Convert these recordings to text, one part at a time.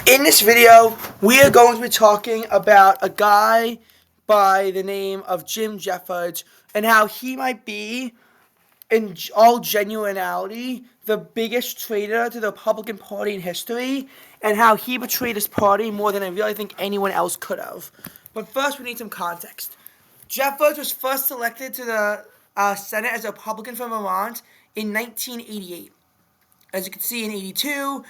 In this video, we are going to be talking about a guy by the name of Jim Jeffords and how he might be, in all genuinity, the biggest traitor to the Republican Party in history, and how he betrayed his party more than I really think anyone else could have. But first, we need some context. Jeffords was first elected to the Senate as a Republican from Vermont in 1988. As you can see, in 82,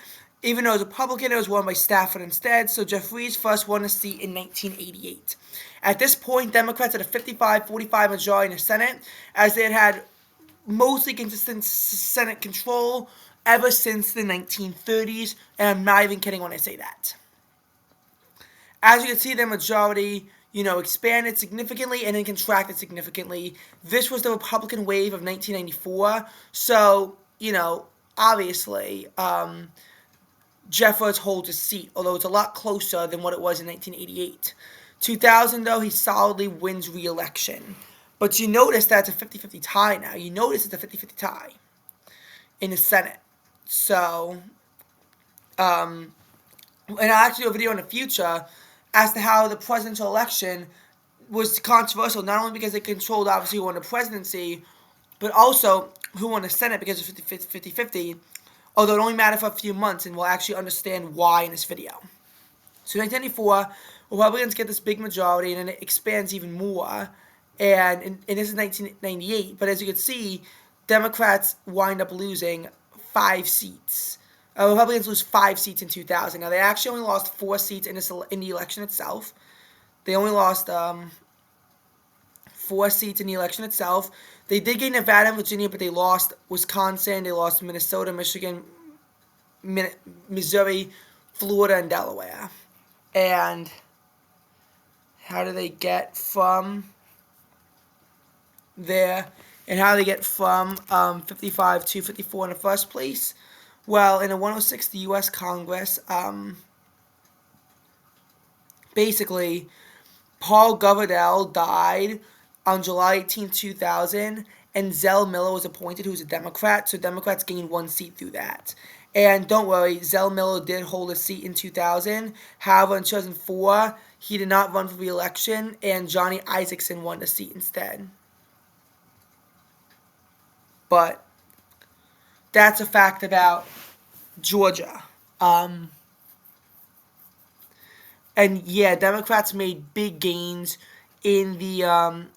even though it was Republican, it was won by Stafford instead, so Jeffries first won a seat in 1988. At this point, Democrats had a 55-45 majority in the Senate, as they had mostly consistent Senate control ever since the 1930s, and I'm not even kidding when I say that. As you can see, the majority, expanded significantly and then contracted significantly. This was the Republican wave of 1994, so, obviously, Jeffords holds a seat, although it's a lot closer than what it was in 1988. 2000, though, he solidly wins re-election. But you notice that it's a 50-50 tie now. You notice it's a 50-50 tie in the Senate. So, and I'll actually do a video in the future as to how the presidential election was controversial, not only because it controlled, obviously, who won the presidency, but also who won the Senate because of 50-50, although it only mattered for a few months, and we'll actually understand why in this video. So 1994, Republicans get this big majority, and then it expands even more, and this is 1998, but as you can see, Democrats wind up losing 5 seats. Republicans lose 5 seats in 2000. Now, they actually only lost 4 seats in the election itself. They only lost 4 seats in the election itself. They did gain Nevada and Virginia, but they lost Wisconsin, they lost Minnesota, Michigan, Missouri, Florida, and Delaware. And how do they get from there? And how do they get from 55 to 54 in the first place? Well, in the 106, the U.S. Congress, basically, Paul Govardell died on July 18, 2000, and Zell Miller was appointed, who's a Democrat, so Democrats gained 1 seat through that. And don't worry, Zell Miller did hold a seat in 2000. However, in 2004, he did not run for re-election, and Johnny Isakson won the seat instead. But that's a fact about Georgia. And yeah, Democrats made big gains in the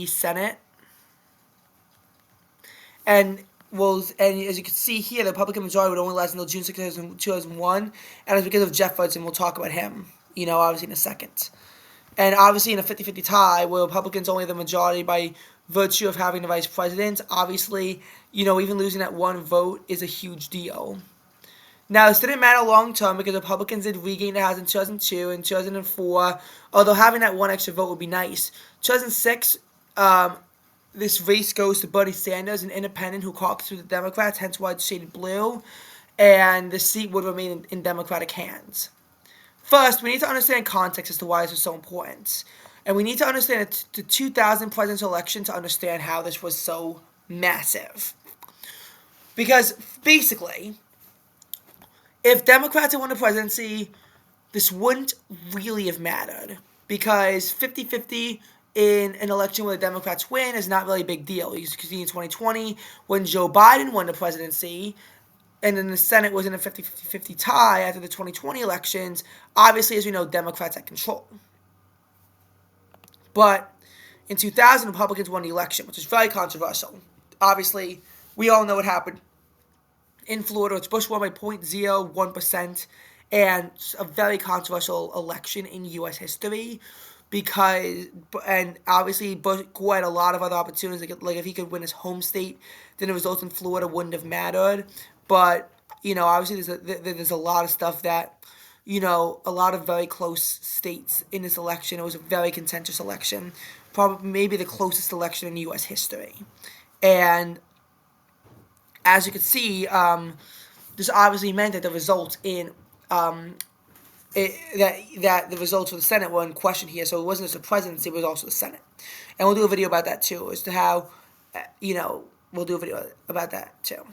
Senate, and as you can see here, the Republican majority would only last until June 6, 2001, and it's because of Jeffords, and we'll talk about him, obviously in a second. And obviously in a 50-50 tie, where Republicans only have the majority by virtue of having the vice president, obviously, even losing that 1 vote is a huge deal. Now, this didn't matter long term because Republicans did regain the House in 2002 and 2004, although having that 1 extra vote would be nice. 2006, this race goes to Bernie Sanders, an independent who caucused with the Democrats, hence why it's shaded blue, and the seat would remain in Democratic hands. First, we need to understand context as to why this was so important. And we need to understand the 2000 presidential election to understand how this was so massive. Because, basically, if Democrats had won the presidency, this wouldn't really have mattered. Because 50-50 in an election where the Democrats win is not really a big deal. You can see in 2020, when Joe Biden won the presidency, and then the Senate was in a 50-50 tie after the 2020 elections, obviously, as we know, Democrats had control. But in 2000, Republicans won the election, which is very controversial. Obviously, we all know what happened in Florida. It's Bush won by 0.01%, and a very controversial election in U.S. history and obviously Bush had a lot of other opportunities. Like if he could win his home state, then the results in Florida wouldn't have mattered. But, obviously there's a lot of stuff that, a lot of very close states in this election. It was a very contentious election, probably maybe the closest election in U.S. history. And as you can see, this obviously meant that the results in that the results for the Senate were in question here. So it wasn't just the presidency, it was also the Senate. And we'll do a video about that too, as to how, we'll do a video about that too.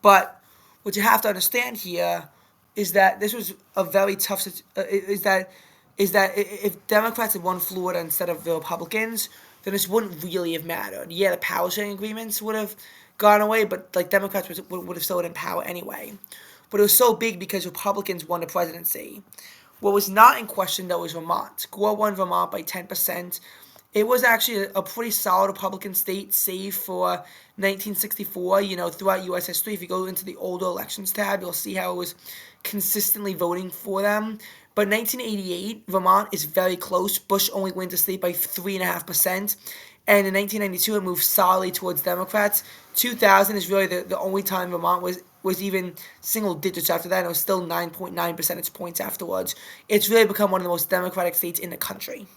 But what you have to understand here is that this was a very tough. Is that if Democrats had won Florida instead of the Republicans, then this wouldn't really have mattered. Yeah, the power sharing agreements would have gone away, but like Democrats would have still been in power anyway. But it was so big because Republicans won the presidency. What was not in question though was Vermont. Gore won Vermont by 10%. It was actually a pretty solid Republican state, save for 1964. Throughout U.S. history, if you go into the older elections tab, you'll see how it was consistently voting for them. But 1988, Vermont is very close. Bush only wins the state by 3.5%. And in 1992, it moved solidly towards Democrats. 2000 is really the only time Vermont was even single digits after that, and it was still 9.9 percentage points afterwards. It's really become one of the most Democratic states in the country.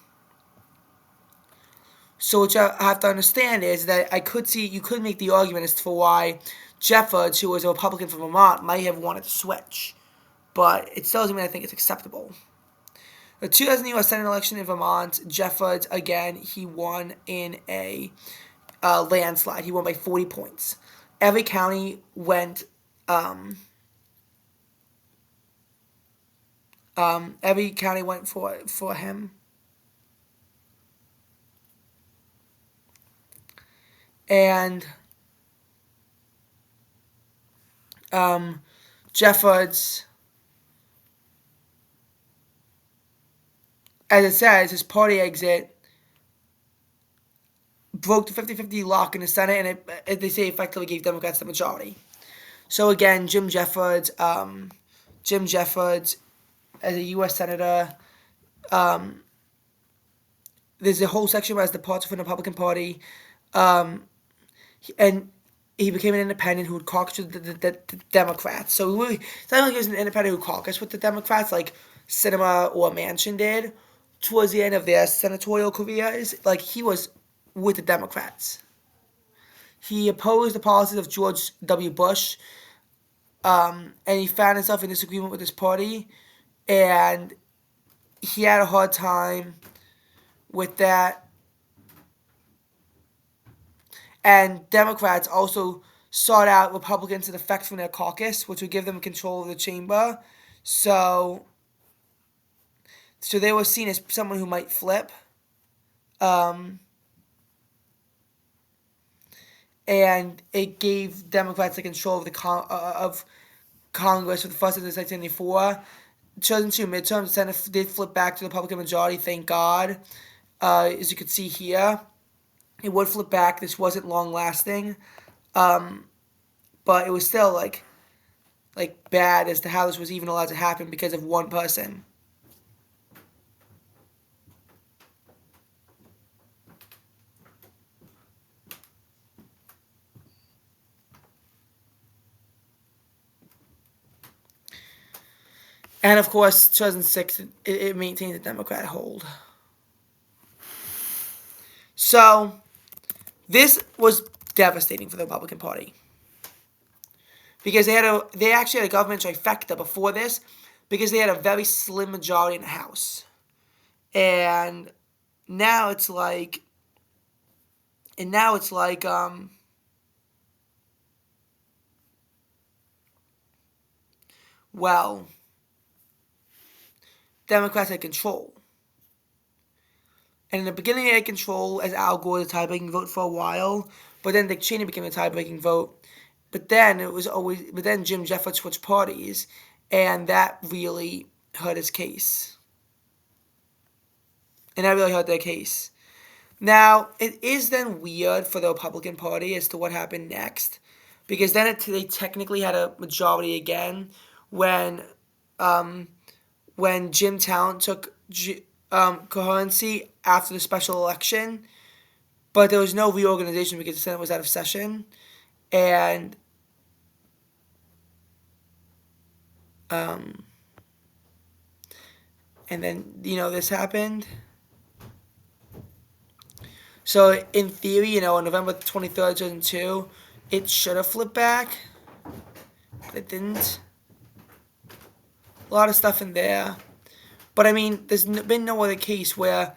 So what you have to understand is that you could make the argument as to why Jeffords, who was a Republican from Vermont, might have wanted to switch. But it still doesn't mean I think it's acceptable. The 2000 U.S. Senate election in Vermont, Jeffords, again, he won in a landslide. He won by 40 points. Every county went for him. And Jeffords, as it says, his party exit broke the 50-50 lock in the Senate, and they say effectively gave Democrats the majority. So again, Jim Jeffords, as a U.S. Senator, there's a whole section where as departure from the Republican Party, and he became an independent who would caucus with the Democrats. So it's not like he was an independent who caucused with the Democrats like Sinema or Manchin did. Towards the end of their senatorial careers, like he was with the Democrats. He opposed the policies of George W. Bush, and he found himself in disagreement with his party, and he had a hard time with that. And Democrats also sought out Republicans to defect from their caucus, which would give them control of the chamber. So they were seen as someone who might flip. And it gave Democrats the control of of Congress for the first time since 1994. 2002 midterms, the Senate did flip back to the Republican majority, thank God. As you can see here, it would flip back. This wasn't long lasting, but it was still like bad as to how this was even allowed to happen because of one person. And of course, 2006, it maintained the Democrat hold. So this was devastating for the Republican Party because they actually had a government trifecta before this because they had a very slim majority in the House, and now it's like, well, Democrats had control. And in the beginning, they had control as Al Gore, the tie-breaking vote for a while. But then Dick Cheney became the tie-breaking vote. But then Jim Jeffords switched parties, and that really hurt his case. And that really hurt their case. Now, it is then weird for the Republican Party as to what happened next, because then they technically had a majority again when Jim Talent took coherency after the special election, but there was no reorganization because the Senate was out of session, and then this happened. So in theory, on November 23rd, 2002, it should have flipped back, but it didn't. A lot of stuff in there. But I mean, there's been no other case where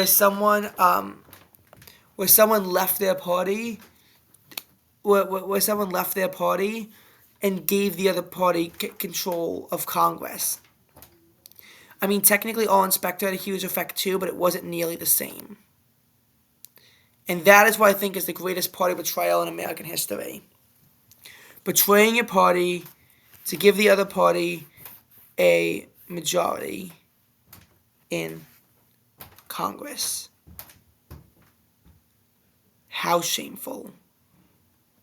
someone left their party, where someone left their party and gave the other party control of Congress. I mean, technically, all inspector had a huge effect too, but it wasn't nearly the same. And that is what I think is the greatest party betrayal in American history. Betraying your party to give the other party a majority in Congress. How shameful.